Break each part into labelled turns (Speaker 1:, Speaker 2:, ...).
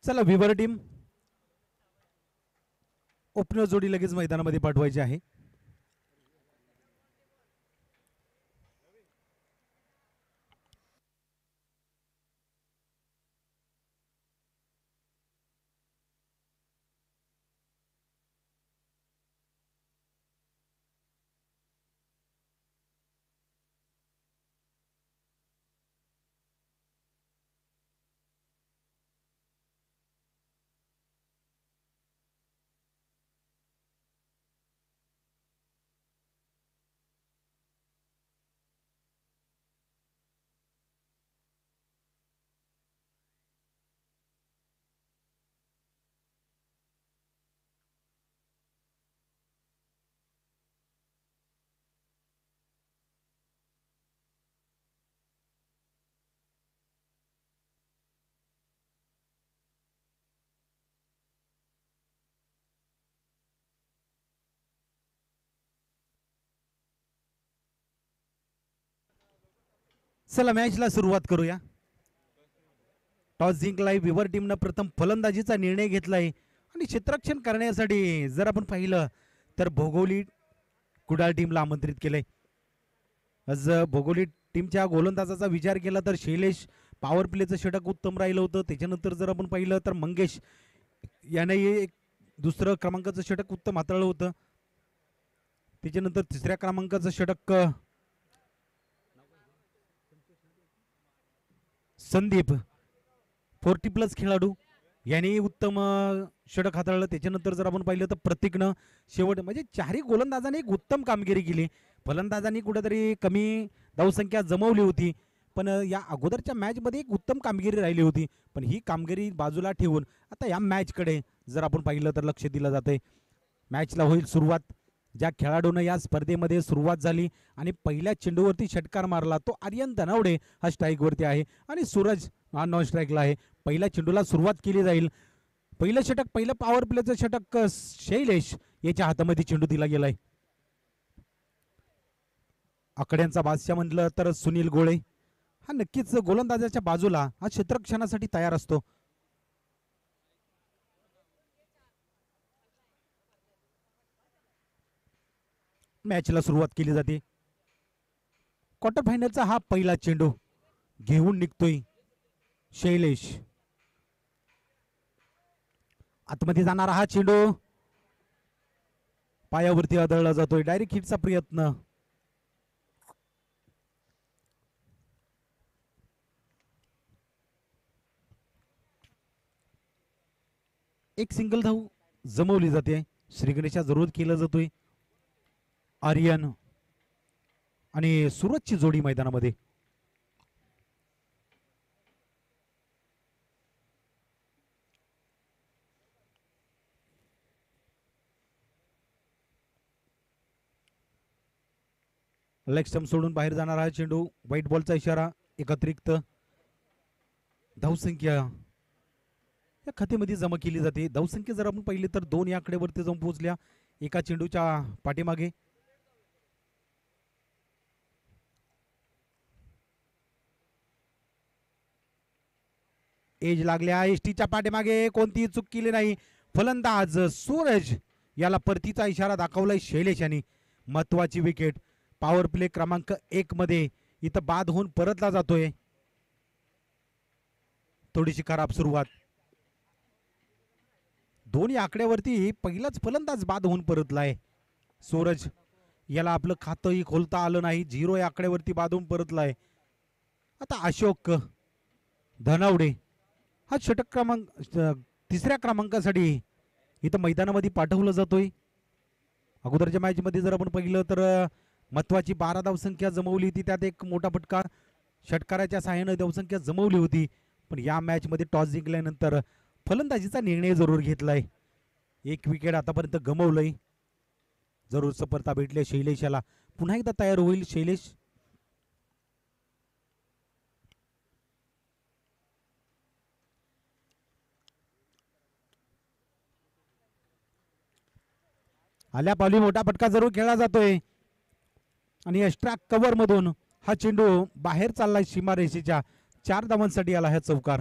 Speaker 1: चला विवर team opener जोडी लगेच मैदानामध्ये पाठवायची आहे. चला मॅचला सुरुवात करूया. टॉस जिंकलाय विवर टीमनं प्रथम फलंदाजीचा निर्णय घेतलाय आणि क्षेत्ररक्षण करण्यासाठी जर आपण पाहिलं तर भोगोली कुडाळ टीमला आमंत्रित केलंय. आज भोगोली टीमच्या गोलंदाजाचा विचार केला तर शैलेश पॉवर प्लेचं षटक उत्तम राहिलं होतं. त्याच्यानंतर जर आपण पाहिलं तर मंगेश याने एक दुसरं क्रमांकाचं षटक उत्तम हाताळलं होतं. त्याच्यानंतर तिसऱ्या क्रमांकाचं षटक संदीप 40+ खेळाडू यांनी उत्तम षटक हाताळलं. त्याच्यानंतर जर आपण पाहिलं तर प्रतीकनं शेवट म्हणजे चारही गोलंदाजांनी एक उत्तम कामगिरी केली. फलंदाजांनी कुठेतरी कमी धावसंख्या जमवली होती, पण या अगोदरच्या मॅचमध्ये एक उत्तम कामगिरी राहिली होती. पण ही कामगिरी बाजूला ठेवून आता या मॅचकडे जर आपण पाहिलं तर लक्ष दिलं जातंय. मॅचला होईल सुरुवात. ज्या खेळाडूनं या स्पर्धेमध्ये सुरुवात झाली आणि पहिल्या चेंडूवरती षटकार मारला तो आर्यन धनावडे हा स्ट्राईकवरती आहे आणि सूरज हा नॉन स्ट्राईकला आहे. पहिल्या चेंडूला सुरुवात केली जाईल. पहिलं षटक पहिलं पॉवर प्लेचं षटक शैलेश याच्या हातामध्ये चेंडू दिला गेलाय. आकड्यांचा बादशाह म्हटलं तर सुनील गोळे हा नक्कीच गोलंदाजाच्या बाजूला हा क्षेत्ररक्षणासाठी तयार असतो. मॅचला सुरुवात केली जाते. क्वार्टर फायनलचा हा पहिला चेंडू घेऊन निघतोय शैलेश. आतमध्ये जाणारा हा चेंडू पायावरती आदळला जातोय. डायरेक्ट हिटचा प्रयत्न. एक सिंगल धाव जमवली जाते. श्रीगणेशा जरूर केलं जातोय. आर्यन आणि सूरजची जोडी मैदानामध्ये. लेग स्टंप सोडून बाहेर जाणारा हा चेंडू. व्हाईट बॉलचा इशारा. एकत्रित धावसंख्या या खात्यामध्ये जमा केली जाते. धावसंख्या जर आपण पाहिली तर 2 या आकड्यावरती जाऊन पोहोचल्या एका चेंडूच्या पाठीमागे. एज लागल्या एसटीच्या पाठीमागे. कोणतीही चूक केली नाही. फलंदाज सूरज याला परतीचा इशारा दाखवलाय शैलेश यांनी. महत्वाची विकेट. पॉवर प्ले क्रमांक 1 मध्ये इथं बाद होऊन परतला जातोय. थोडीशी खराब सुरुवात. 2 आकड्यावरती पहिलाच फलंदाज बाद होऊन परतलाय. सूरज याला आपलं खातंही खोलता आलं नाही. 0 या आकड्यावरती बाद होऊन परतलाय. आता अशोक धनावडे हा षटक क्रमांक तिसऱ्या क्रमांकासाठी इथं मैदानामध्ये पाठवलं जातोय. अगोदरच्या मॅचमध्ये जर आपण पाहिलं तर महत्वाची 12 धावसंख्या जमवली होती. त्यात एक मोठा फटका षटकाराच्या सहाय्यानं धावसंख्या जमवली होती. पण या मॅचमध्ये टॉस जिंकल्यानंतर फलंदाजीचा निर्णय जरूर घेतलाय. एक विकेट आतापर्यंत गमवलंय. जरूर सफलता भेटली शैलेशाला. पुन्हा एकदा तयार होईल शैलेश. आल्या पावली मोठा फटका जरूर खेळला जातोय आणि एक्स्ट्रा कव्हर मधून हा चेंडू बाहेर चाललाय सीमारेषेच्या. 4 धावांसाठी आला हा चौकार.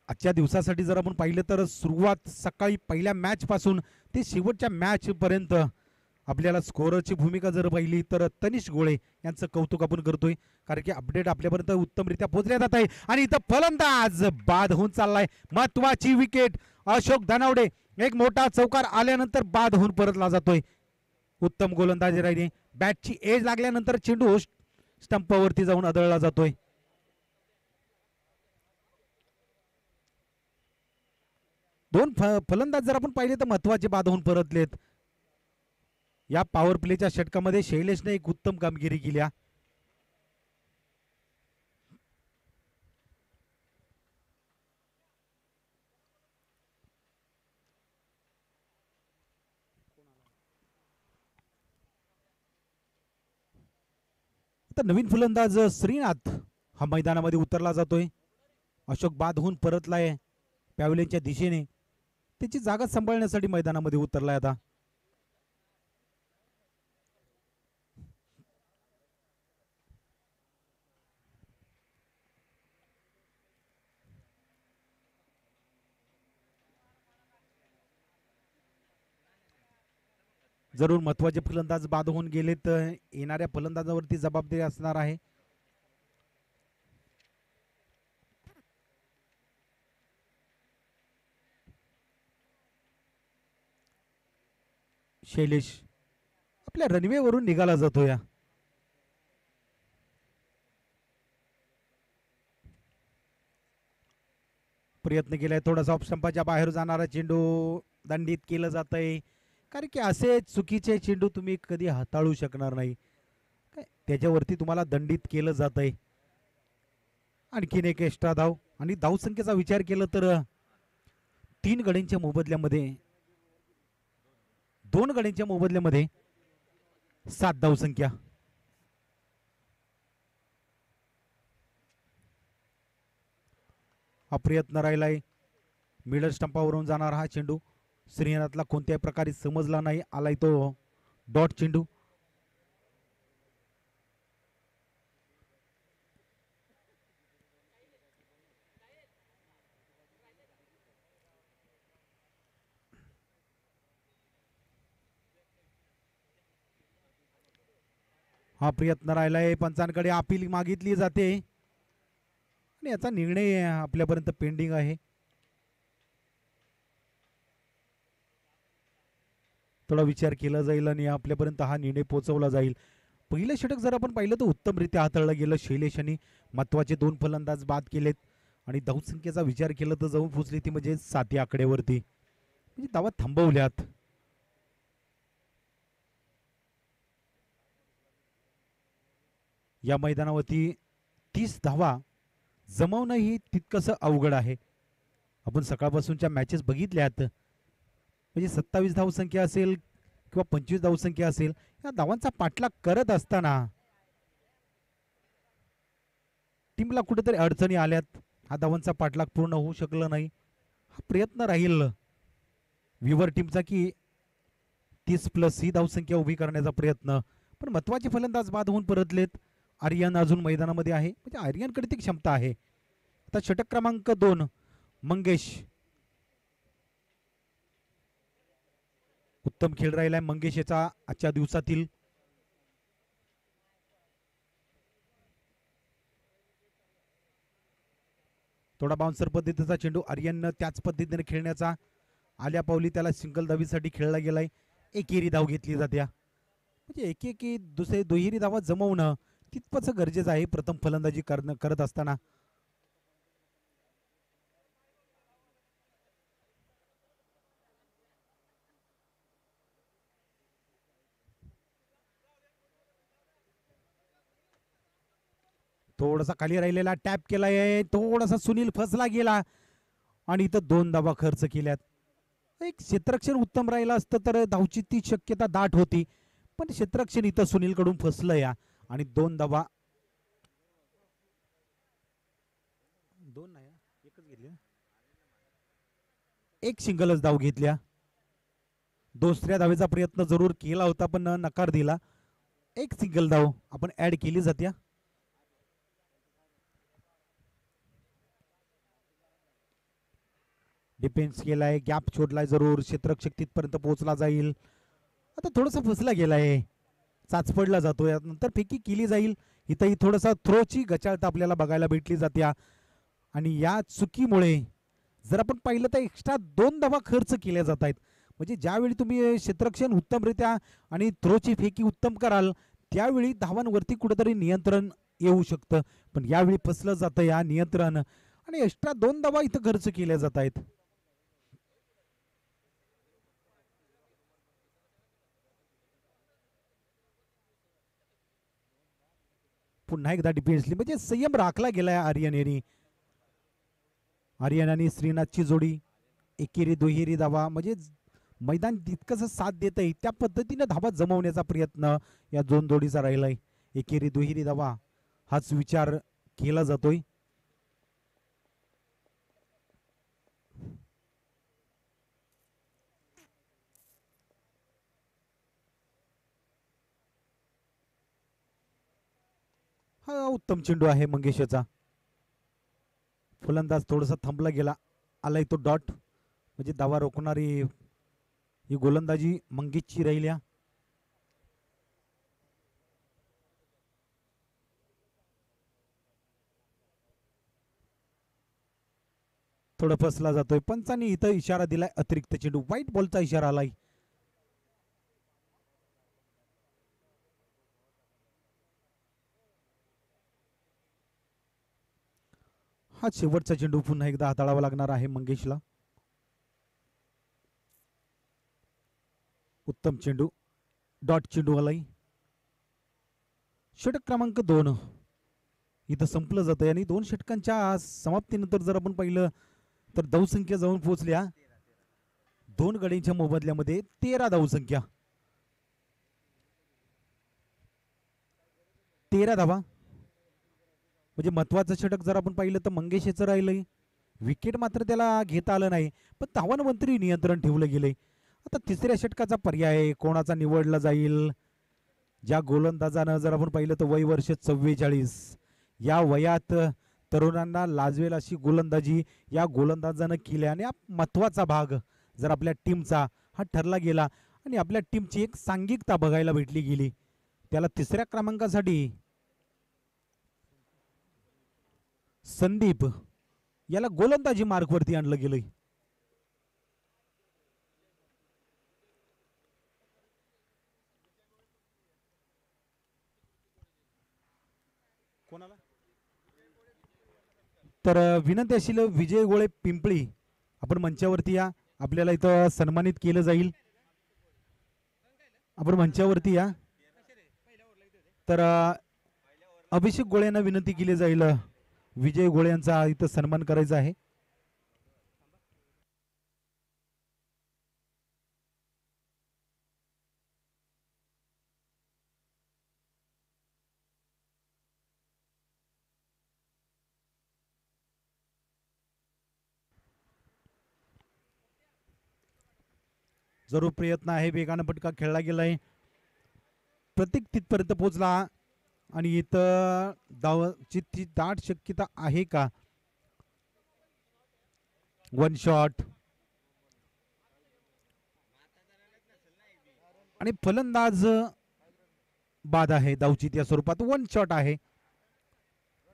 Speaker 1: आजच्या दिवसासाठी जर आपण पाहिलं तर सुरुवात सकाळी पहिल्या मॅच पासून ते शेवटच्या मॅच पर्यंत आपल्याला स्कोरची भूमिका जर पाहिली तर तनिष गोळे यांचं कौतुक आपण करतोय, कारण की अपडेट आपल्यापर्यंत उत्तमरित्या पोहोचल्या जात आहे. आणि इथं फलंदाज बाद होऊन चाललाय. महत्वाची विकेट अशोक धनावडे. एक मोठा चौकार आल्यानंतर बाद होऊन परतला जातोय. उत्तम गोलंदाजी राहिली. बॅटची एज लागल्यानंतर चेंडू स्टंपावरती जाऊन आदळला जातोय. दोन फलंदाज जर आपण पाहिले तर महत्वाचे बाद होऊन परतलेत. या पॉवर प्लेच्या षटकामध्ये शैलेशने एक उत्तम कामगिरी केली. आता नवीन फलंदाज श्रीनाथ हा मैदानामध्ये उतरला जातोय. अशोक बाद होऊन परतलाय पॅव्हलियनच्या दिशेने. त्याची जागा सांभाळण्यासाठी मैदानामध्ये उतरलाय आता. जरूर महत्वाचे फलंदाज बाद होऊन गेले तर येणाऱ्या फलंदाजावरती जबाबदारी असणार आहे. शैलेश आपल्या रनवेवरून निघाला जातो. या प्रयत्न केलाय थोडासा ऑफ स्टंपाच्या बाहेर जाणारा चेंडू दंडित केलं जात आहे, कारण की असे चुकीचे चेंडू तुम्ही कधी हाताळू शकणार नाही. काय त्याच्यावरती तुम्हाला दंडित केलं जात आहे. आणखीन एक एक्स्ट्रा धाव आणि धावसंख्येचा विचार केला तर 3 गड्यांच्या मोबदल्यामध्ये 2 गड्यांच्या मोबदल्यामध्ये 7 धावसंख्या. हा प्रयत्न राहिलाय. मिडल स्टंपावरून जाणारा हा चेंडू श्रीनाथला कोणत्याही प्रकारे समजला नाही. आलाय तो डॉट चेंडू. हा प्रयत्न राहिलाय. पंचांकडे अपील मागितली जाते आणि याचा निर्णय आपल्यापर्यंत पेंडिंग आहे. थोडा विचार केला जाईल आणि आपल्यापर्यंत हा निर्णय पोहोचवला जाईल. पहिलं षटक जर आपण पाहिलं तर उत्तमरित्या हाताळलं गेलं. शैलेशांनी महत्वाचे 2 फलंदाज बाद केलेत आणि धावसंख्येचा विचार केला तर जाऊन पोहोचली ती म्हणजे 7 आकड्यावरती, म्हणजे धावा थांबवल्यात. या मैदानावरती 30 धावा जमवणं ही तितकंसं अवघड आहे. आपण सकाळपासूनच्या मॅचेस बघितल्यात, म्हणजे 27 धावसंख्या असेल किंवा 25 धावसंख्या असेल, या धावांचा पाठलाग करत असताना टीमला कुठेतरी अडचणी आल्यात. हा धावांचा पाठलाग पूर्ण होऊ शकला नाही. हा प्रयत्न राहील विवर टीमचा की 30+ ही धावसंख्या उभी करण्याचा प्रयत्न, पण महत्वाचे फलंदाज बाद होऊन परतलेत. आर्यन अजून मैदानामध्ये आहे, म्हणजे आर्यनकडे ती क्षमता आहे. आता षटक क्रमांक 2 मंगेश. उत्तम खेळ राहिलाय मंगेश याचा आजच्या दिवसातील. थोडा बाउन्सर पद्धतीचा चेंडू आर्यन त्याच पद्धतीने खेळण्याचा आल्या पावली त्याला सिंगल धावीसाठी खेळला गेलाय. एकेरी धाव घेतली जात्या, म्हणजे एक दुसरे दुहेरी धावा जमवणं तितपच गरजेचं आहे प्रथम फलंदाजी करत असताना. थोडासा खाली राहिलेला टॅप केलाय, थोडासा सुनील फसला गेला आणि इथं 2 धावा खर्च केल्यात. एक क्षेत्ररक्षण उत्तम राहिलं असतं तर धावची ती शक्यता दाट होती, पण क्षेत्ररक्षण इथं सुनील कडून फसलं या आणि 2 धावा. 2 नाही, 1 एक सिंगलच धाव घेतल्या. दुसऱ्या धावेचा प्रयत्न जरूर केला होता पण नकार दिला. एक सिंगल धाव आपण ऍड केली जात्या. डिफेन्स केलाय, गॅप छोडलाय, जरूर क्षेत्ररक्षक तिथपर्यंत पोहोचला जाईल. आता थोडासा फसला गेलाय, चाच पडला जातोय, नंतर फेकी केली जाईल. इथंही थोडासा थ्रोची गचाळता आपल्याला बघायला भेटली जात्या. आणि या चुकीमुळे जर आपण पाहिलं तर एक्स्ट्रा 2 धावा खर्च केल्या जात आहेत. म्हणजे ज्यावेळी तुम्ही क्षेत्ररक्षण उत्तमरित्या आणि थ्रोची फेकी उत्तम कराल त्यावेळी धावांवरती कुठेतरी नियंत्रण येऊ शकतं. पण यावेळी फसलं जातं या नियंत्रण आणि एक्स्ट्रा 2 धावा इथं खर्च केल्या जात आहेत. पुन्हा एकदा डिफेन्सली म्हणजे संयम राखला गेलाय आर्यन आणि श्रीनाथची जोडी. एकेरी दुहेरी धावा म्हणजे मैदान तितकंच साथ देत आहे त्या पद्धतीने धावा जमवण्याचा प्रयत्न या दोन जोडीचा राहिलाय. एकेरी दुहेरी धावा हाच विचार केला जातोय. हा उत्तम चेंडू आहे मंगेशचा. फलंदाज थोडासा थांबला गेला, आलाय तो डॉट. म्हणजे धावा रोखणारी ही गोलंदाजी मंगेशची राहिल्या. थोडं फसला जातोय. पंचांनी इथं इशारा दिलाय अतिरिक्त चेंडू, व्हाईट बॉलचा इशारा आलाय. हा शेवटचा चेंडू पुन्हा एकदा हाताळावा लागणार आहे मंगेशला. उत्तम चेंडू, डॉट चेंडू आलाय. षटक क्रमांक 2 इथं संपलं जातंय आणि 2 षटकांच्या समाप्तीनंतर जर आपण पाहिलं तर धावसंख्या जाऊन पोहोचल्या 2 गड्यांच्या मोबदल्यामध्ये 13 धावसंख्या. 13 धावा म्हणजे महत्वाचं षटक जर आपण पाहिलं तर मंगेशचं राहिलंय. विकेट मात्र त्याला घेता आलं नाही पण धावांवरती नियंत्रण ठेवलं गेलंय. आता तिसऱ्या षटकाचा पर्याय कोणाचा निवडला जाईल. ज्या गोलंदाजानं जर आपण पाहिलं तर वय वर्ष 44, या वयात तरुणांना लाजवेल अशी गोलंदाजी या गोलंदाजानं केली आणि हा महत्वाचा भाग जर आपल्या टीमचा हा ठरला गेला आणि आपल्या टीमची एक सांघिकता बघायला भेटली गेली. त्याला तिसऱ्या क्रमांकासाठी संदीप याला गोलंदाजी मार्कवरती आणलं गेलंय. कोणाला तर विनंती असेल विजय गोळे पिंपळी आपण मंचावरती या, आपल्याला इथं सन्मानित केलं जाईल. आपण मंचावरती या. तर अभिषेक गोळे यांना विनंती केली जाईल विजय गोळे यांचा इथं सन्मान करायचा आहे. जरूर प्रयत्न आहे, वेगानं फटका खेळला गेलाय, प्रत्येक तिथपर्यंत पोहोचला आणि इथं धावची दाट शक्यता आहे का. 1 शॉट आणि फलंदाज बाद आहे. धावचित या स्वरूपात 1 शॉट आहे.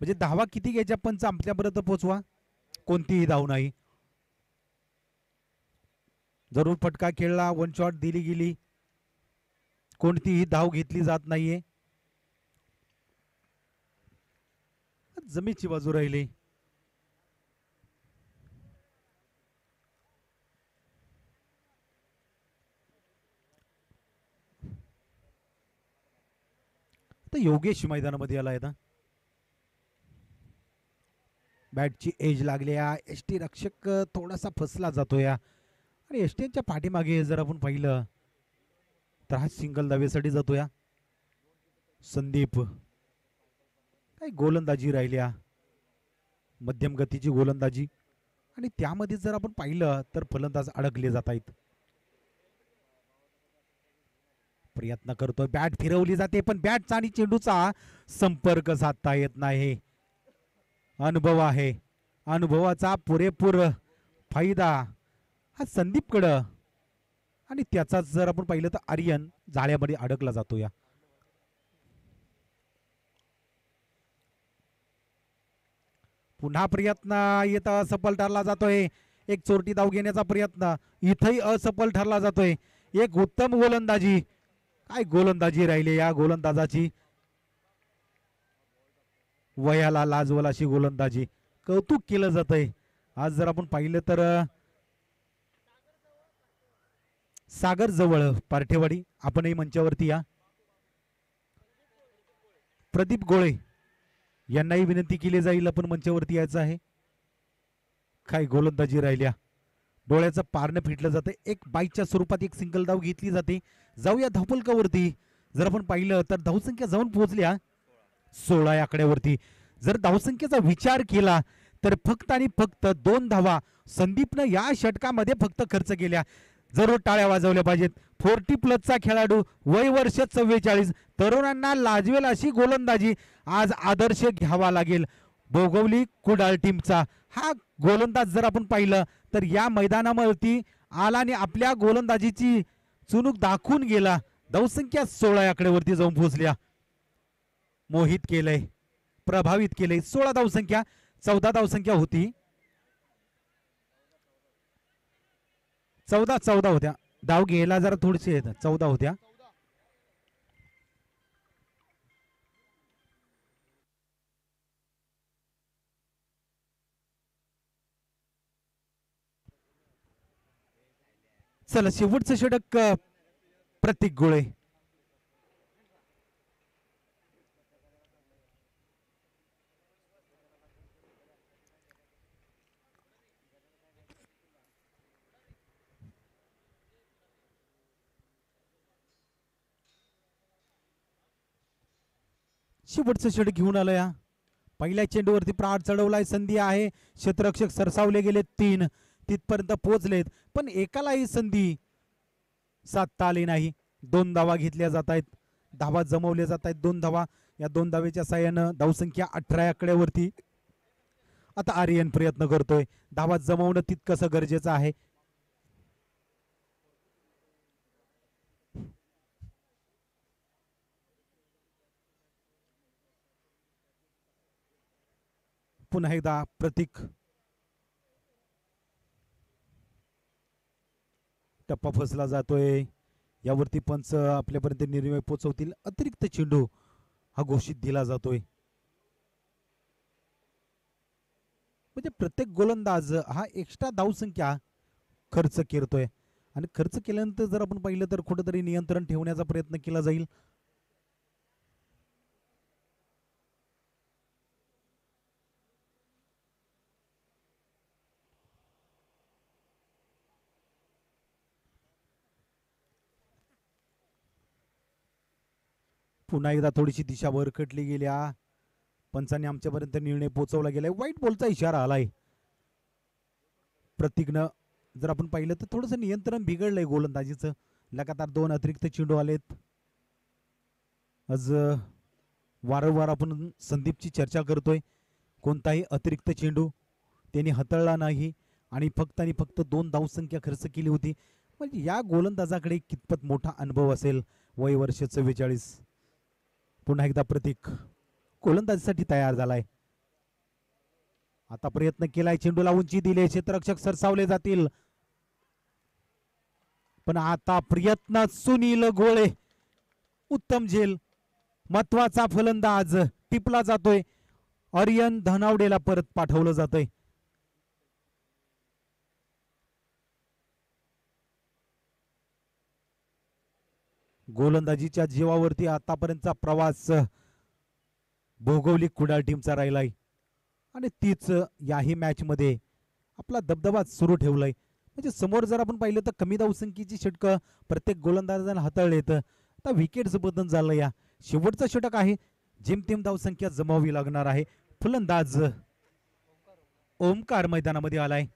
Speaker 1: म्हणजे धावा किती घ्यायच्या पंच आपल्यापर्यंत पोहोचवा, कोणतीही धाव नाही. जरूर फटका खेळला, 1 शॉट दिली गेली, कोणतीही धाव घेतली जात नाहीये. जमीची बाजू राहिली. तर योगेश मैदानामध्ये आला आहे. बॅटची एज लागली. एसटी रक्षक थोडासा फसला जातो या आणि एसटीच्या पाठीमागे जर आपण पाहिलं तर हा सिंगल धावेसाठी जातो या. संदीप काही गोलंदाजी राहिल्या, मध्यम गतीची गोलंदाजी आणि त्यामध्ये जर आपण पाहिलं तर फलंदाज अडकले जात आहेत. प्रयत्न करतोय, बॅट फिरवली जाते पण बॅटचा आणि चेंडूचा संपर्क साधता येत नाही. अनुभव आहे, अनुभवाचा पुरेपूर फायदा हा संदीपकडं आणि त्याचा जर आपण पाहिलं तर आर्यन जाळ्यामध्ये अडकला जातो. या पुन्हा प्रयत्न इथं असफल ठरला जातोय. एक चोरटी धाव घेण्याचा प्रयत्न इथंही असफल ठरला जातोय. एक उत्तम गोलंदाजी, काय गोलंदाजी राहिली या गोलंदाजाची, वयाला लाजवल अशी गोलंदाजी, कौतुक केलं जातंय. आज जर आपण पाहिलं तर सागर जवळ पार्ठेवाडी आपणही मंचावरती या. प्रदीप गोळे यांनाही विनंती केली जाईल आपण मंचावरती यायचं आहे. काय गोलंदाजी राहिल्या, डोळ्याचं पारणं फिटलं जातं. एक बाईकच्या स्वरूपात एक सिंगल धाव घेतली जाते. जाऊया धावफलकावरती. जर आपण पाहिलं तर धावसंख्या जाऊन पोहोचल्या 16 या आकड्यावरती. जर धावसंख्येचा विचार केला तर फक्त आणि फक्त 2 धावा संदीपनं या षटकामध्ये फक्त खर्च केल्या. जरूर टाळ्या वाजवल्या पाहिजेत. 40+ खेळाडू, वय वर्ष 44, तरुणांना लाजवेल अशी गोलंदाजी आज आदर्श घ्यावा लागेल भोगवली कुडाळ टीमचा. हा गोलंदाज जर आपण पाहिलं तर या मैदानावरती आला आणि आपल्या गोलंदाजीची चुणूक दाखवून गेला. धावसंख्या 16 आकड्यावरती जाऊन पोहोचल्या. मोहित केलंय, प्रभावित केलंय. 16 धावसंख्या, 14 धावसंख्या होती, 14 होत्या. धाव घ्यायला जरा थोडीशी 14 होत्या. चला शेवटचं षटक प्रतीक गोळे. शेवटचं षटक घेऊन आलं. या पहिल्या चेंडूवरती प्राड चढवलाय, संधी आहे, क्षेत्ररक्षक सरसावले गेले 3, तिथपर्यंत पोहोचलेत पण एकालाही संधी साधता आली नाही. 2 धावा घेतल्या जात आहेत, धावा जमवल्या जात आहेत. 2 धावा, या 2 धावेच्या साह्यानं धावसंख्या 18 आकड्यावरती. आता आर्यन प्रयत्न करतोय, धावा जमवणं तितकंसं गरजेचं आहे. पुन्हा एकदा प्रतीक, टप्पा फसला जातोय. यावरती पंच आपल्यापर्यंत निर्णय पोहोचवतील. अतिरिक्त चेंडू हा घोषित दिला जातोय. म्हणजे प्रत्येक गोलंदाज हा एक्स्ट्रा धावसंख्या खर्च करतोय आणि खर्च केल्यानंतर जर आपण पाहिलं तर कुठेतरी नियंत्रण ठेवण्याचा प्रयत्न केला जाईल. पुन्हा एकदा थोडीशी दिशा वरकटली गेल्या. पंचांनी आमच्यापर्यंत निर्णय पोहोचवला गेलाय. वाईट बॉलचा इशारा आलाय. प्रतीकनं जर आपण पाहिलं तर थोडंसं नियंत्रण बिघडलंय गोलंदाजीचं. लगातार 2 अतिरिक्त चेंडू आलेत. आज वारंवार आपण संदीपची चर्चा करतोय. कोणताही अतिरिक्त चेंडू त्यांनी हाताळला नाही आणि फक्त 2 धावसंख्या खर्च केली होती. म्हणजे या गोलंदाजाकडे कितपत मोठा अनुभव असेल. वय वर्ष 44. पुन्हा एकदा प्रतीक गोलंदाजीसाठी तयार झालाय. आता प्रयत्न केलाय, चेंडूला उंची दिली, क्षेत्ररक्षक सरसावले जातील पण आता प्रयत्न सुनील गोळे, उत्तम झेल, महत्वाचा फलंदाज टिपला जातोय. आर्यन धनावडेला परत पाठवलं जातंय. गोलंदाजीच्या जीवावरती आतापर्यंतचा प्रवास भौगोलिक कुडाळ टीमचा राहिलाय आणि तीच याही मॅच मध्ये आपला दबदबा सुरू ठेवलाय. म्हणजे समोर जर आपण पाहिलं तर कमी धावसंख्येची षटकं प्रत्येक गोलंदाजाने हाताळलेत. आता विकेटचं बदल झालं. या शेवटचं षटक आहे, जेमतेम धावसंख्या जमावी लागणार आहे. फलंदाज ओमकार मैदानामध्ये आलाय.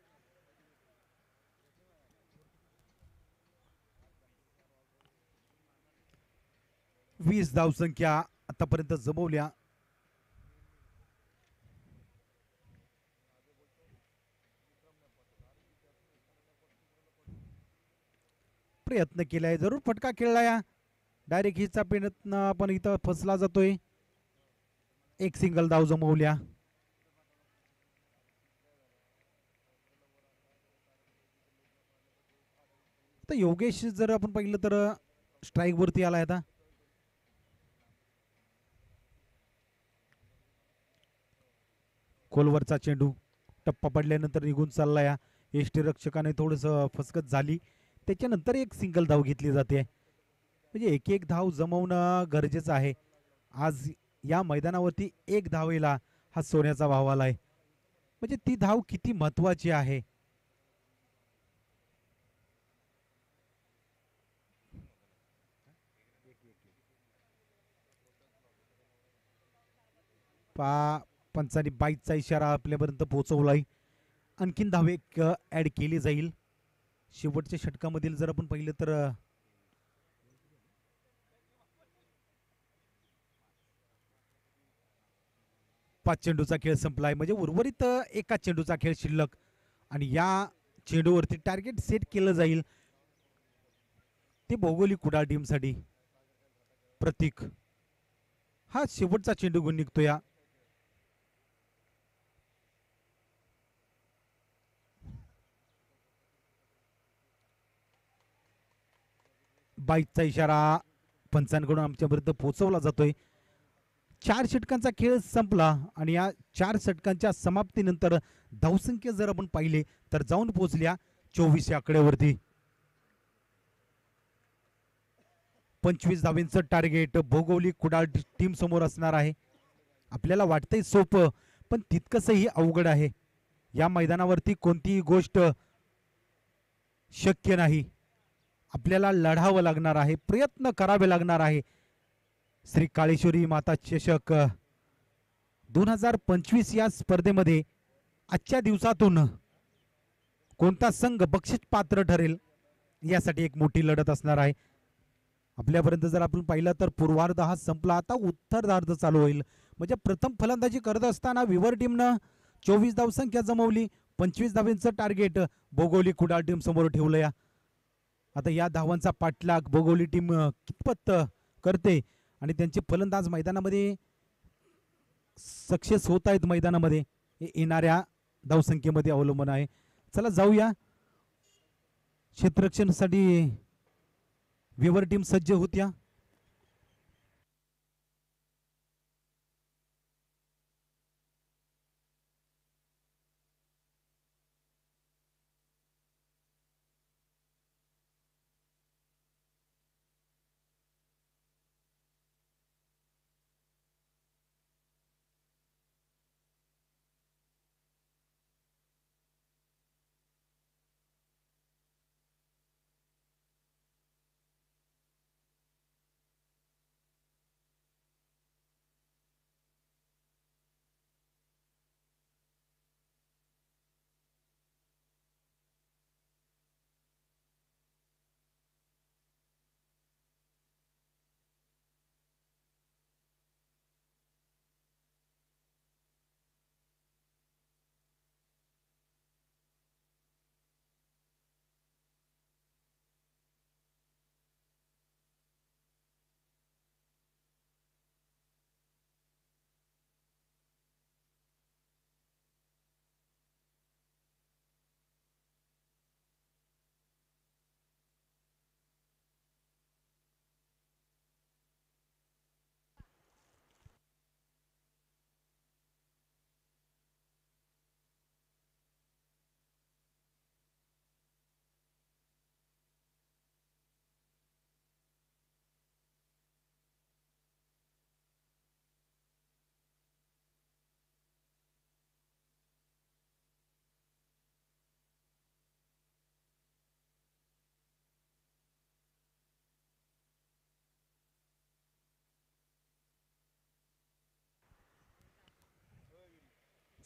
Speaker 1: 20 धावसंख्या आतापर्यंत जमवल्या. प्रयत्न केलाय, जरूर फटका खेळला या. डायरेक्ट हिचा प्रयत्न पण इथं फसला जातोय. एक सिंगल धाव जमवल्या. तर योगेश जर आपण पाहिलं तर स्ट्राईक वरती आलाय आता. खोलवरचा चेंडू टप्पा पडल्यानंतर निघून चालला या. यष्टीरक्षकाने थोडस फसकत झाली, त्याच्यानंतर एक सिंगल धाव घेतली जाते. म्हणजे एक एक धाव जमवणं गरजेचं आहे. आज या मैदानावरती एक धावेला हा सोन्याचा भाव आलाय. म्हणजे ती धाव किती महत्वाची आहे. पंचांनी बाईकचा इशारा आपल्यापर्यंत पोहोचवलाय. आणखीन धावे ऍड केली जाईल. शेवटच्या षटकामधील जर आपण पाहिलं तर 5 चेंडूचा खेळ संपलाय. म्हणजे उर्वरित एका चेंडूचा खेळ शिल्लक आणि या चेंडूवरती टार्गेट सेट केलं जाईल. ते भौगोलिक कुडाळ टीमसाठी प्रतीक हा शेवटचा चेंडू घेऊन निघतो या. बाईकचा इशारा पंचांकडून आमच्यापर्यंत पोहोचवला जातोय. 4 षटकांचा खेळ संपला आणि या 4 षटकांच्या समाप्तीनंतर धावसंख्या जर आपण पाहिले तर जाऊन पोहोचल्या 24 या आकड्यावरती. 25 धावेंचं टार्गेट भौगोलिक कुडाळ टीम समोर असणार आहे. आपल्याला वाटतंय सोपं, पण तितकंसही अवघड आहे. या मैदानावरती कोणतीही गोष्ट शक्य नाही. आपल्याला लढावं लागणार आहे, प्रयत्न करावे लागणार आहे. श्री काळेश्वरी माता चषक 2025 या स्पर्धेमध्ये आजच्या दिवसातून कोणता संघ बक्षीस पात्र ठरेल यासाठी एक मोठी लढत असणार आहे. आपल्यापर्यंत जर आपण पाहिलं तर पूर्वार्ध हा संपला, आता उत्तरार्ध चालू होईल. म्हणजे प्रथम फलंदाजी करत असताना विवर टीमनं 24 धावसंख्या जमवली. 25 धावांचं टार्गेट भौगोलिक कुडाळ टीम समोर ठेवलं या. आता या धावांचा पाठलाग भौगोलिक टीम कितपत करते आणि त्यांचे फलंदाज मैदानामध्ये सक्सेस होत आहेत मैदानामध्ये येणाऱ्या धावसंख्येमध्ये अवलंबून आहे. चला जाऊया. क्षेत्ररक्षणासाठी विवर टीम सज्ज होत्या.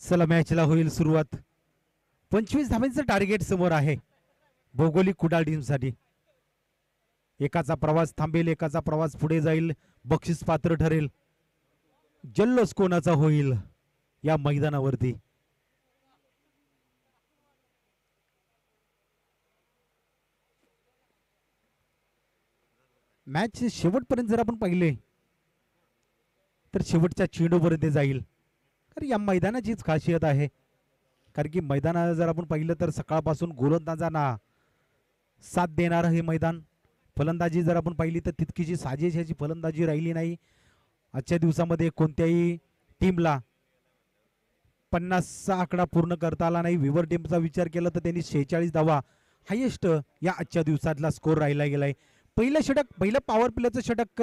Speaker 1: चला मॅचला होईल सुरुवात. 25 धावांचं टार्गेट समोर आहे भौगोलिक कुडाळ टीमसाठी. एकाचा प्रवास थांबेल, एकाचा प्रवास पुढे जाईल, बक्षीस पात्र ठरेल. जल्लोष कोणाचा होईल या मैदानावरती. मॅच शेवटपर्यंत जर आपण पाहिले तर शेवटच्या चेंडूपर्यंत जाईल. तर या मैदानाचीच खासियत आहे. कारण की मैदानात जर आपण पाहिलं तर सकाळपासून गोलंदाजांना साथ देणारं हे मैदान. फलंदाजी जर आपण पाहिली तर तितकीची साजेशी फलंदाजी राहिली नाही. आजच्या दिवसामध्ये कोणत्याही टीमला 50चा आकडा पूर्ण करता आला नाही. विवर टीमचा विचार केला तर त्यांनी 46 धावा हायेस्ट या आजच्या दिवसातला स्कोर राहिला गेलाय. पहिलं षटक, पहिलं पॉवर प्लेचं षटक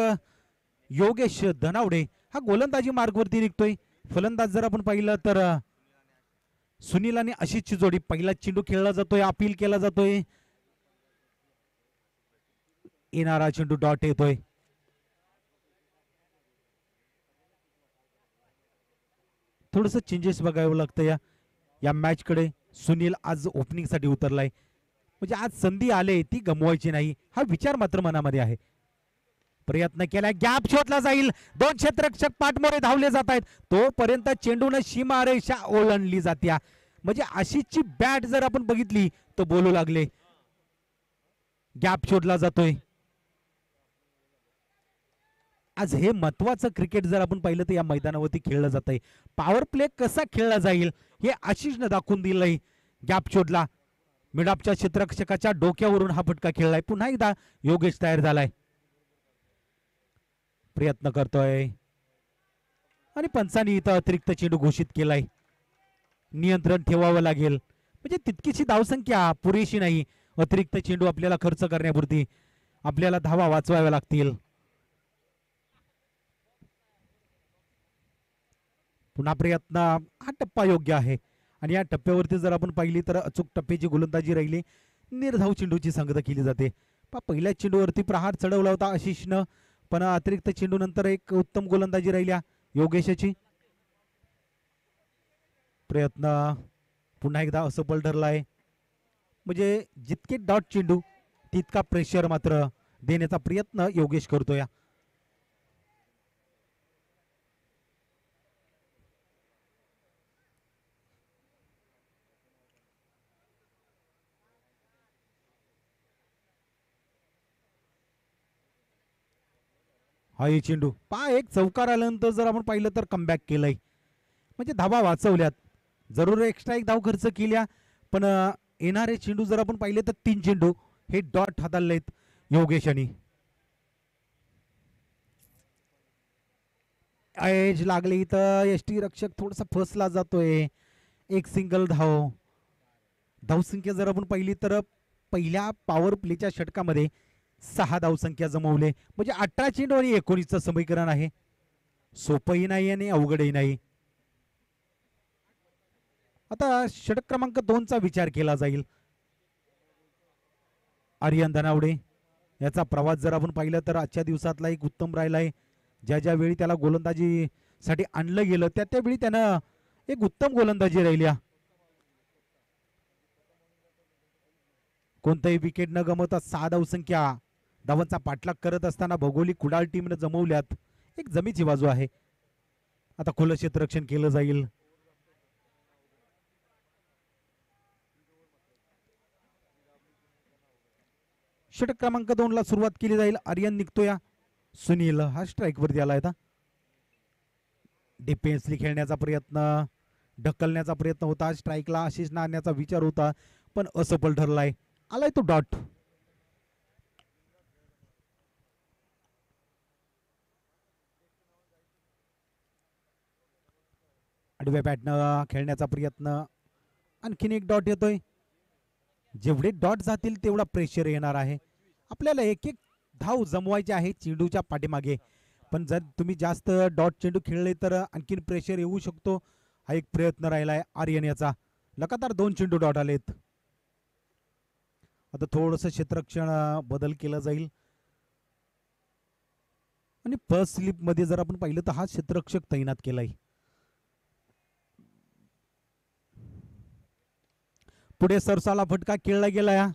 Speaker 1: योगेश धनावडे हा गोलंदाजी मार्गवरती निघतोय. फलंदाज जर आपण पाहिलं तर सुनील आणि आशिषची जोडी. पहिला चेंडू खेळला जातोय, अपील केला जातोय, येणारा चेंडू डॉट येतोय. थोडस चेंजेस बघावं लागतं या मॅच कडे. सुनील आज ओपनिंग साठी उतरलाय, म्हणजे आज संधी आले ती गमवायची नाही हा विचार मात्र मनामध्ये आहे. प्रयत्न केलाय, गॅप शोधला जाईल, दोन क्षेत्ररक्षक पाठमोरे धावले जात आहेत, तोपर्यंत चेंडून सीमारेषा ओलांडली जात्या. म्हणजे आशिषची बॅट जर आपण बघितली तर बोलू लागले. गॅप शोधला जातोय. आज हे महत्वाचं क्रिकेट जर आपण पाहिलं तर या मैदानावरती खेळलं जात आहे. पॉवर प्ले कसा खेळला जाईल हे आशिषनं दाखवून दिलंय. गॅप शोधला, मिडापच्या क्षेत्ररक्षकाच्या डोक्यावरून हा फटका खेळलाय. पुन्हा एकदा योगेश तयार झालाय, प्रयत्न करतोय आणि पंचांनी इथं अतिरिक्त चेंडू घोषित केलाय. नियंत्रण ठेवावं लागेल, म्हणजे तितकीशी धावसंख्या पुरेशी नाही. अतिरिक्त चेंडू आपल्याला खर्च करण्यापुरती आपल्याला धावा वाचवाव्या लागतील. पुन्हा प्रयत्न, हा टप्पा योग्य आहे आणि या टप्प्यावरती जर आपण पाहिली तर अचूक टप्प्याची गोलंदाजी राहिली, निर्धाव चेंडूची संगत केली जाते. पहिल्या चेंडूवरती प्रहार चढवला होता आशिषनं, पण अतिरिक्त चेंडू नंतर एक उत्तम गोलंदाजी राहिल्या योगेशची. प्रयत्न पुन्हा एकदा असफल ठरलाय. म्हणजे जितके डॉट चेंडू तितका प्रेशर मात्र देण्याचा प्रयत्न योगेश करतोय. हा हे चेंडू एक चौकार आल्यानंतर जर आपण पाहिलं तर कमबॅक केलंय, म्हणजे धावा वाचवल्यात. जरूर एक्स्ट्रा एक धाव खर्च केल्या, पण येणारे चेंडू जर आपण पाहिले तर 3 चेंडू हे डॉट हाताळलेत योगेशानी. एज लागली तर यष्टी रक्षक थोडासा फसला जातोय. एक सिंगल धाव. धावसंख्या जर आपण पाहिली तर पहिल्या पॉवर प्लेच्या षटकामध्ये 6 धावसंख्या जमवले, म्हणजे 18 चेंडू आणि 19चं समीकरण आहे. सोपंही नाही आणि अवघडही नाही. आता षटक क्रमांक 2चा विचार केला जाईल. आर्यन धनावडे याचा प्रवास जर आपण पाहिलं तर आजच्या दिवसातला एक उत्तम राहिलाय. ज्या ज्या वेळी त्याला गोलंदाजी साठी आणलं गेलं त्या त्यावेळी त्यानं एक उत्तम गोलंदाजी राहिली. कोणताही विकेट न गमवता 6 धावसंख्या धावांचा पाठलाग करत असताना भौगोलिक कुडाळ टीमने जमवल्यात. एक जमीची बाजू आहे. आता खुलं क्षेत्ररक्षण केलं जाईल. षटक क्रमांक 2ला सुरुवात केली जाईल. आर्यन निघतोय. सुनील हा स्ट्राईक वरती आलाय. डिफेन्सली खेळण्याचा प्रयत्न, ढकलण्याचा प्रयत्न होता. स्ट्राईकला आशिष आणण्याचा विचार होता, पण असफल ठरलाय. आलाय तो डॉट. आडव्या बॅटनं खेळण्याचा प्रयत्न, आणखीन एक डॉट येतोय. जेवढे डॉट जातील तेवढा प्रेशर येणार आहे. आपल्याला एक एक धाव जमवायचे आहे चेंडूच्या पाठीमागे, पण जर तुम्ही जास्त डॉट चेंडू खेळले तर आणखीन प्रेशर येऊ शकतो. हा एक प्रयत्न राहिलाय आर्यन याचा. लगातार 2 चेंडू डॉट आलेत. आता थोडंसं क्षेत्ररक्षण बदल केला जाईल आणि फर्स्ट स्लिप मध्ये जर आपण पाहिलं तर हा क्षेत्ररक्षक तैनात केलाय. पुढे सरसाला फटका खेळला गेला.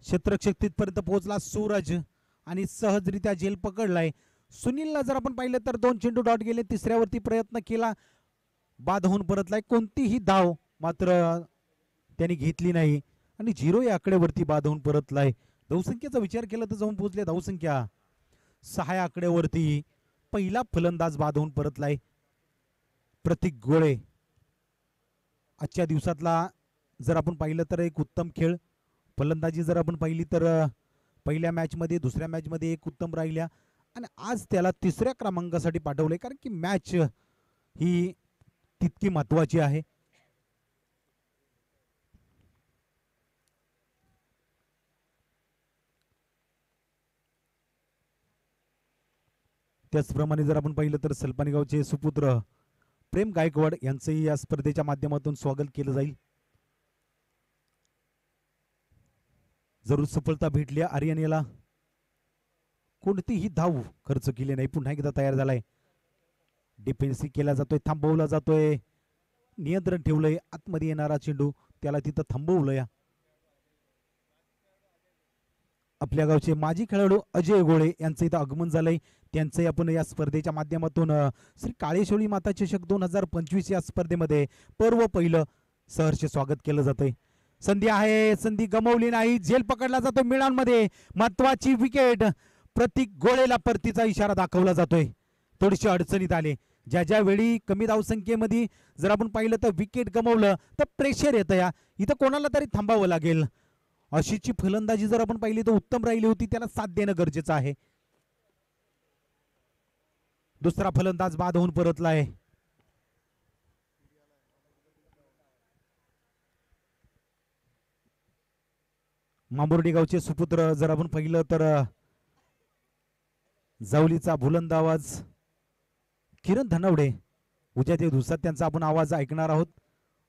Speaker 1: क्षेत्ररक्षक तिथपर्यंत पोहोचला सूरज आणि सहजरित्या झेल पकडलाय. सुनीलला जर आपण पाहिलं तर 2 चेंडू डॉट गेले. तिसऱ्यावरती प्रयत्न केला, बाद होऊन परतलाय. कोणतीही धाव मात्र त्यांनी घेतली नाही आणि 0 या आकड्यावरती बाद होऊन परतलाय. धावसंख्येचा विचार केला तर जाऊन पोहोचले धावसंख्या 6 या आकड्यावरती. पहिला फलंदाज बाद होऊन परतलाय प्रतीक गोळे. आजच्या दिवसातला जर आपण पाहिलं तर एक उत्तम खेळ. फलंदाजी जर आपण पाहिली तर पहिल्या मॅचमध्ये दुसऱ्या मॅचमध्ये एक उत्तम राहिल्या आणि आज त्याला तिसऱ्या क्रमांकासाठी पाठवलंय, कारण की मॅच ही तितकी महत्वाची आहे. त्याचप्रमाणे जर आपण पाहिलं तर सलपानी गावचे सुपुत्र प्रेम गायकवाड यांचंही या स्पर्धेच्या माध्यमातून स्वागत केलं जाईल. जरूर सफलता भेटली आर्यन याला. कोणतीही धाव खर्च केली नाही. पुन्हा एकदा तयार झालाय. डिफेन्स केला जातोय, थांबवला जातोय, नियंत्रण ठेवलंय. आतमध्ये येणारा चेंडू त्याला तिथं थांबवलंय. आपल्या गावचे माजी खेळाडू अजय गोळे यांचं इथं आगमन झालंय. त्यांचंही आपण या स्पर्धेच्या माध्यमातून श्री काळेश्वरी माता चषक 2025 या स्पर्धेमध्ये पर्व पहिलं सहर्ष स्वागत केलं जातंय. संधी आहे, संधी गमावली नाही. झेल पकडला जातो मिळांमध्ये. महत्वाची विकेट. प्रतीक गोळेला परतीचा इशारा दाखवला जातोय. थोडीशी अडचणीत आले. ज्या ज्या वेळी कमी धावसंख्येमध्ये जर आपण पाहिलं तर विकेट गमावलं तर प्रेशर येतं. या इथं कोणाला तरी थांबावं लागेल. अशीची फलंदाजी जर आपण पाहिली तर उत्तम राहिली होती. त्याला साथ देणं गरजेचं आहे. दुसरा फलंदाज बाद होऊन परतलाय. मांबुर्डी गावचे सुपुत्र जर आपण पाहिलं तर जावलीचा बुलंद आवाज किरण धनावडे. उद्याच्या दिवसात त्यांचा आपण आवाज ऐकणार आहोत.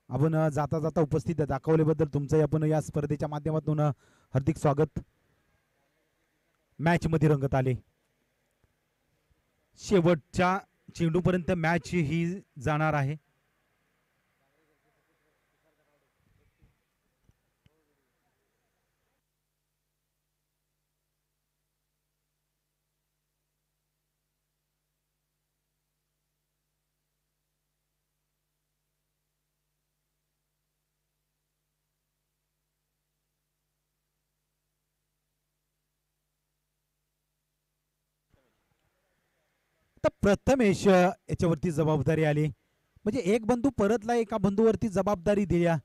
Speaker 1: आपण जाता जाता उपस्थित दाखवल्याबद्दल तुमचंही आपण या स्पर्धेच्या माध्यमातून हार्दिक स्वागत. मॅच मध्ये रंगत आले. शेवटच्या चेंडूपर्यंत मॅच ही जाणार आहे. तर प्रथमेश याच्यावरती जबाबदारी आली. म्हणजे एक बंधू परतला, एका बंधूवरती जबाबदारी दिल्या.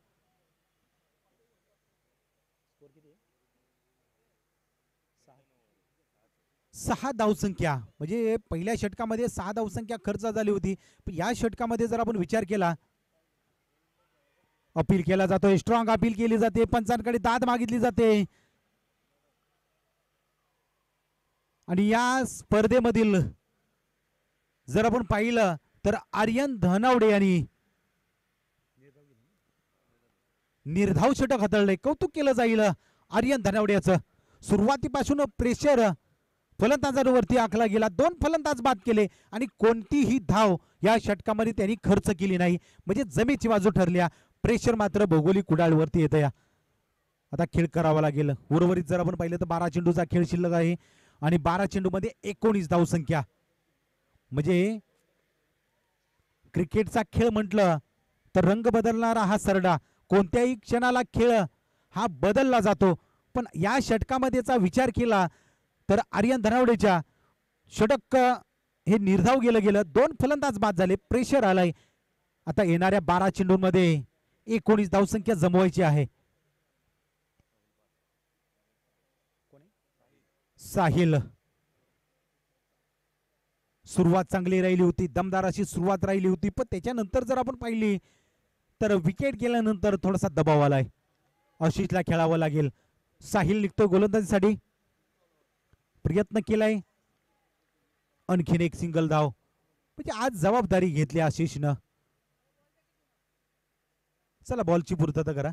Speaker 1: सहा धावसंख्या म्हणजे पहिल्या षटकामध्ये 6 धावसंख्या खर्च झाली होती. पण या षटकामध्ये जर आपण विचार केला, अपील केला जातोय, स्ट्रॉंग अपील केली जाते, पंचांकडे दाद मागितली जाते आणि या स्पर्धेमधील जर आपण पाहिलं तर आर्यन धनावडे यांनी निर्धाव षटक हाताळलंय. कौतुक केलं जाईल आर्यन धनावड्याचं. सुरुवातीपासून प्रेशर फलंदाजांवरती आखला गेला. 2 फलंदाज बाद केले आणि कोणतीही धाव या षटकामध्ये त्यांनी खर्च केली नाही. म्हणजे जमेची बाजू ठरल्या. प्रेशर मात्र भौगोलिक कुडाळवरती येतं. या आता खेळ करावा लागेल. उर्वरित जर आपण पाहिलं तर 12 चेंडूचा खेळ शिल्लक आहे आणि 12 चेंडूमध्ये 19 धावसंख्या. म्हणजे क्रिकेटचा खेळ म्हटलं तर रंग बदलणारा हा सरडा. कोणत्याही क्षणाला खेळ हा बदलला जातो. पण या षटकामध्येचा विचार केला तर आर्यन धनावडेच्या षटक हे निर्धाव गेलं. 2 फलंदाज बाद झाले. प्रेशर आलाय. आता येणाऱ्या 12 चेंडूंमध्ये 19 धावसंख्या जमवायची आहे. साहिल सुरुवात चांगली राहिली होती. दमदार अशी सुरुवात राहिली होती. पण त्याच्यानंतर जर आपण पाहिली तर विकेट गेल्यानंतर थोडासा दबाव आलाय. आशिषला खेळावं लागेल. साहिल निघतोय गोलंदाजीसाठी. प्रयत्न केलाय. आणखीन एक सिंगल धाव. म्हणजे आज जबाबदारी घेतली आशिषनं. चला बॉलची पूर्तता करा.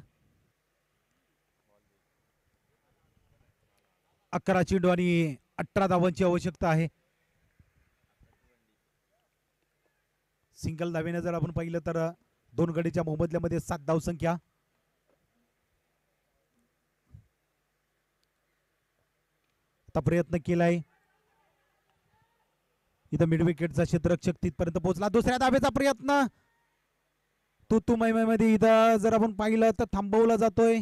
Speaker 1: 11 चेंडू आणि 18 धावांची आवश्यकता आहे. सिंगल धावेने जर आपण पाहिलं तर 2 गडीच्या मोबदल्यामध्ये 7 धावसंख्या. आता प्रयत्न केलाय इथं मिड विकेटचा क्षेत्ररक्षक तिथपर्यंत पोहोचला. दुसऱ्या धावेचा प्रयत्न तू मध्ये इथं जर आपण पाहिलं तर थांबवला जातोय.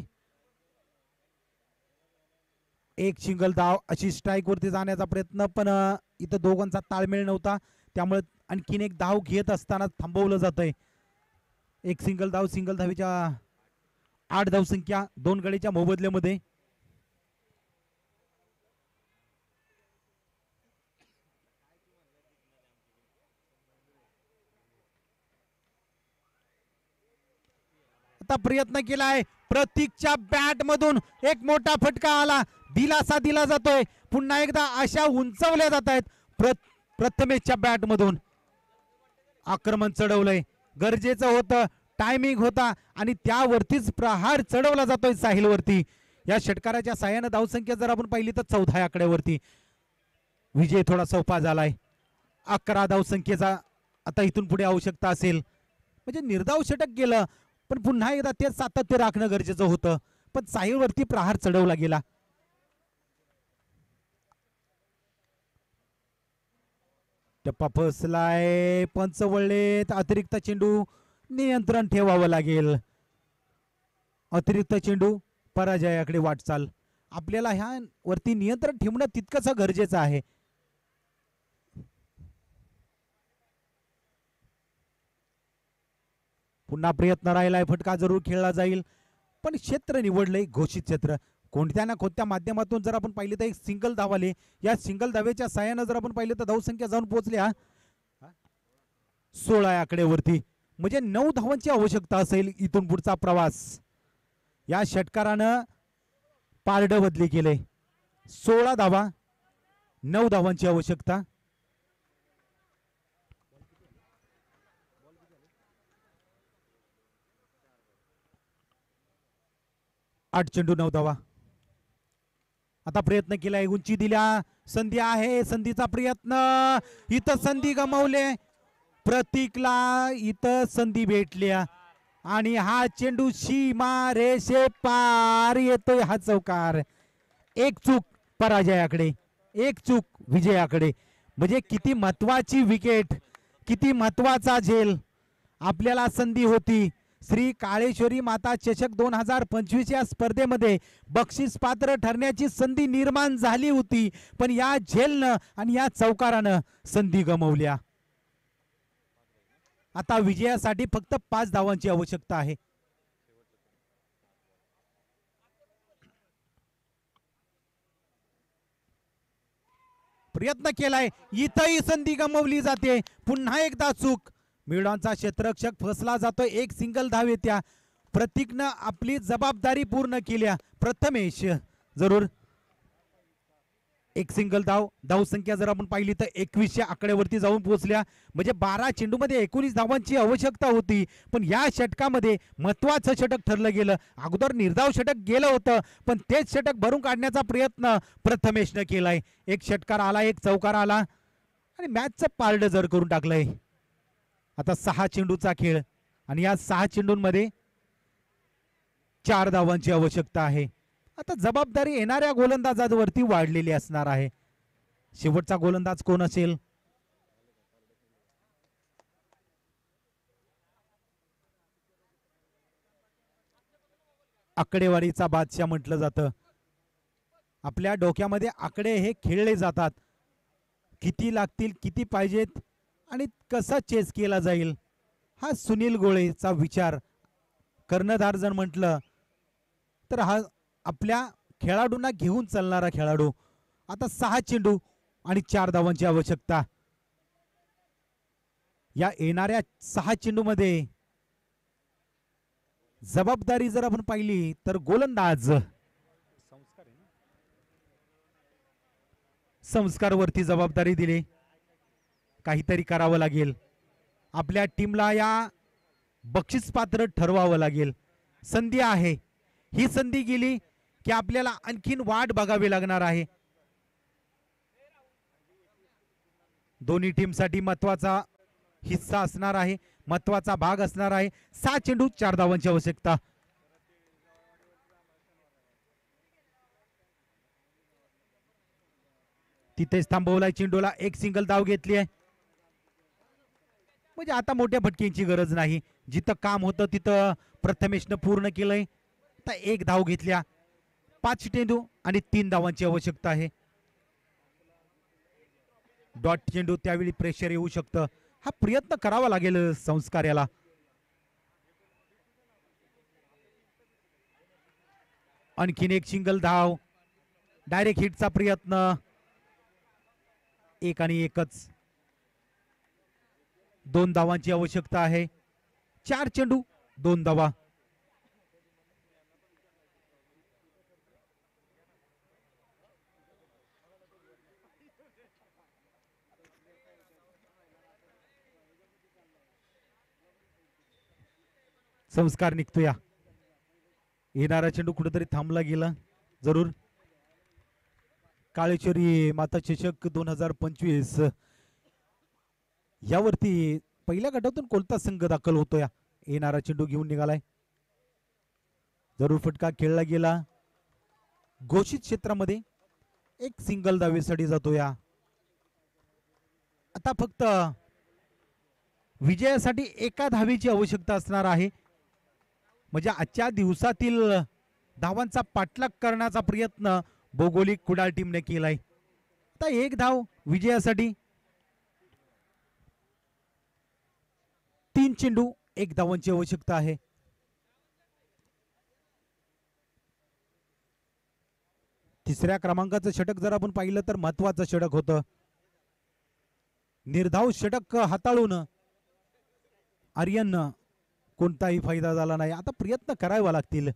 Speaker 1: एक सिंगल धाव अशी स्ट्राईक वरती जाण्याचा प्रयत्न, पण इथं दोघांचा ताळमेळ नव्हता, त्यामुळे आणखीन एक धाव घेत असताना थांबवलं जातंय. एक सिंगल धावेच्या 8 धावसंख्या 2 गडीच्या मोबदल्यामध्ये. आता प्रयत्न केलाय प्रतीकच्या बॅट मधून एक मोठा फटका आला, दिलासा दिला जातोय. पुन्हा एकदा अशा उंचवल्या जात आहेत प्रथमेशच्या बॅट मधून. आक्रमण चढवलंय, गरजेचं होतं, टायमिंग होता आणि त्यावरतीच प्रहार चढवला जातोय साहिल वरती. या षटकाराच्या साह्यानं धावसंख्या जर आपण पाहिली तर 14 आकड्यावरती. विजय थोडा सोपा झालाय. 11 धावसंख्येचा आता इथून पुढे आवश्यकता असेल, म्हणजे निर्धाव षटक गेलं पण पुन्हा एकदा ते सातत्य राखणं गरजेचं होतं, पण साहिलवरती प्रहार चढवला गेला. टप्पा फसलाय, पंच वळलेत, अतिरिक्त चेंडू नियंत्रण ठेवावं लागेल. अतिरिक्त चेंडू पराजयाकडे वाटचाल. आपल्याला ह्या वरती नियंत्रण ठेवणं तितकंच गरजेचं आहे. पुन्हा प्रयत्न राहिलाय, फटका जरूर खेळला जाईल, पण क्षेत्र निवडलंय घोषित क्षेत्र. कोणत्या ना कोणत्या माध्यमातून जर आपण पाहिले तर एक सिंगल धाव आले. या सिंगल धावेच्या साह्यानं जर आपण पाहिलं तर धावसंख्या जाऊन पोहोचल्या 16 आकड्यावरती, म्हणजे 9 धावांची आवश्यकता असेल इथून पुढचा प्रवास. या षटकारानं पारड बदली केले. 16 धावा, 9 धावांची आवश्यकता. 8 चेंडू 9 धावा. आता प्रयत्न केलाय, उंची दिल्या, संधी आहे, संधीचा प्रयत्न, इथं संधी गमावले. प्रतीकला इथं संधी भेटल्या आणि हा चेंडू सीमा रेषे पार येतोय. हा चौकार. एक चूक पराजयाकडे, एक चूक विजयाकडे. म्हणजे किती महत्वाची विकेट, किती महत्वाचा झेल. आपल्याला संधी होती. श्री काळेश्वरी माता चषक 2025 या स्पर्धेमध्ये बक्षीस पात्र ठरण्याची संधी निर्माण झाली होती, पण या झेलनं आणि या चौकारानं संधी गमावल्या. आता विजयासाठी फक्त 5 धावांची आवश्यकता आहे. प्रयत्न केलाय, इथंही संधी गमावली जाते. पुन्हा एकदा चूक. मिळवण्याचा क्षेत्ररक्षक फसला जातोय. एक सिंगल धाव येत्या. प्रतीकनं आपली जबाबदारी पूर्ण केल्या. प्रथमेश जरूर एक सिंगल धाव. धावसंख्या जर आपण पाहिली तर 21 आकड्यावरती जाऊन पोहोचल्या. म्हणजे 12 चेंडूमध्ये 19 धावांची आवश्यकता होती, पण या षटकामध्ये महत्वाचं षटक ठरलं गेलं. अगोदर निर्धाव षटक गेलं होतं, पण तेच षटक भरून काढण्याचा प्रयत्न प्रथमेशनं केलाय. एक षटकार आला, एक चौकार आला आणि मॅचचं पारड जर करून टाकलंय. आता 6 चेंडूचा खेळ आणि या 6 चेंडूंमध्ये 4 धावांची आवश्यकता आहे. आता जबाबदारी येणाऱ्या गोलंदाजावरती वाढलेली असणार आहे. शेवटचा गोलंदाज कोण असेल? आकडेवारीचा बादशाह म्हटलं जातं. आपल्या डोक्यामध्ये आकडे हे खेळले जातात. किती लागतील, किती पाहिजेत आणि कसा चेस केला जाईल, हा सुनील गोळेचा विचार. कर्णधार जर म्हटलं तर हा आपल्या खेळाडूंना घेऊन चालणारा खेळाडू. आता 6 चेंडू आणि 4 धावांची आवश्यकता. या येणाऱ्या 6 चेंडूमध्ये जबाबदारी जर आपण पाहिली तर गोलंदाज संस्कारवरती जबाबदारी दिली. काहीतरी करावं लागेल. आपल्या टीमला या बक्षीस पात्र ठरवावं लागेल. संधी आहे, ही संधी गेली की आपल्याला आणखीन वाट बघावी लागणार आहे. दोन्ही टीमसाठी महत्वाचा हिस्सा असणार आहे, महत्वाचा भाग असणार आहे. 6 चेंडू 4 धावांची आवश्यकता. तिथेच थांबवलाय चेंडूला, एक सिंगल धाव घेतली आहे. म्हणजे आता मोठ्या फटकेची गरज नाही, जिथं काम होतं तिथं प्रथमेशनं पूर्ण केलंय. आता एक धाव घेतल्या, 5 चेंडू आणि 3 धावांची आवश्यकता आहे. डॉट चेंडू, त्यावेळी प्रेशर येऊ शकतं, हा प्रयत्न करावा लागेल संस्कार याला. आणखीन एक सिंगल धाव, डायरेक्ट हिटचा प्रयत्न, एक आणि एकच. 2 धावांची आवश्यकता आहे. 4 चेंडू 2 धावा. संस्कार निघतोय, येणारा चेंडू कुठेतरी थांबला गेला. जरूर काळेश्वरी माता चषक 2025 यावरती पहिल्या गटातून कोणता संघ दाखल होतोय? येणारा चेंडू घेऊन निघालाय, जरूर फटका खेळला गेला. घोषित क्षेत्रामध्ये एक सिंगल धावेसाठी जातो. या आता फक्त विजयासाठी एका धावेची आवश्यकता असणार आहे. म्हणजे आजच्या दिवसातील धावांचा पाठलाग करण्याचा प्रयत्न भौगोलिक कुडाळ टीमने केलाय. आता एक धाव विजयासाठी. 3 चेंडू 1 धावांची आवश्यकता आहे. तिसऱ्या क्रमांकाचं षटक जर आपण पाहिलं तर महत्वाचं षटक होतं. निर्धाव षटक हाताळून आर्यन कोणताही फायदा झाला नाही. आता प्रयत्न करावा लागतील,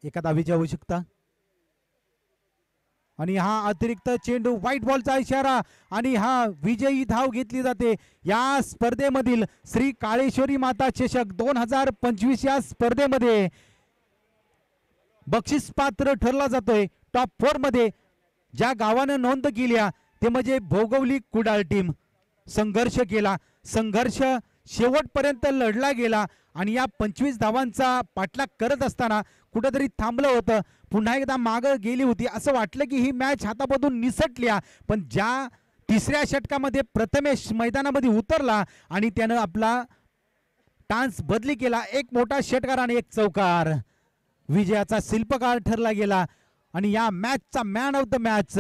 Speaker 1: एका धावेची आवश्यकता. आणि हा अतिरिक्त चेंडू, व्हाईट बॉलचा इशारा आणि हा विजयी धाव घेतली जाते. या स्पर्धेमधील श्री काळेश्वरी माता चषक 2025 या स्पर्धेमध्ये बक्षीस पात्र ठरला जातोय. टॉप 4 मध्ये ज्या गावानं नोंद केली ते म्हणजे भौगोलिक कुडाळ टीम. संघर्ष केला, संघर्ष शेवटपर्यंत लढला गेला आणि या 25 धावांचा पाठलाग करत असताना कुठेतरी थांबलं होतं. पुन्हा एकदा मागं गेली होती, असं वाटलं की ही मॅच हातामधून निसटली. पण ज्या तिसऱ्या षटकामध्ये प्रथमेश मैदानामध्ये उतरला आणि त्यानं आपला टान्स बदली केला, एक मोठा षटकार आणि एक चौकार, विजयाचा शिल्पकार ठरला गेला. आणि या मॅचचा मॅन ऑफ द मॅच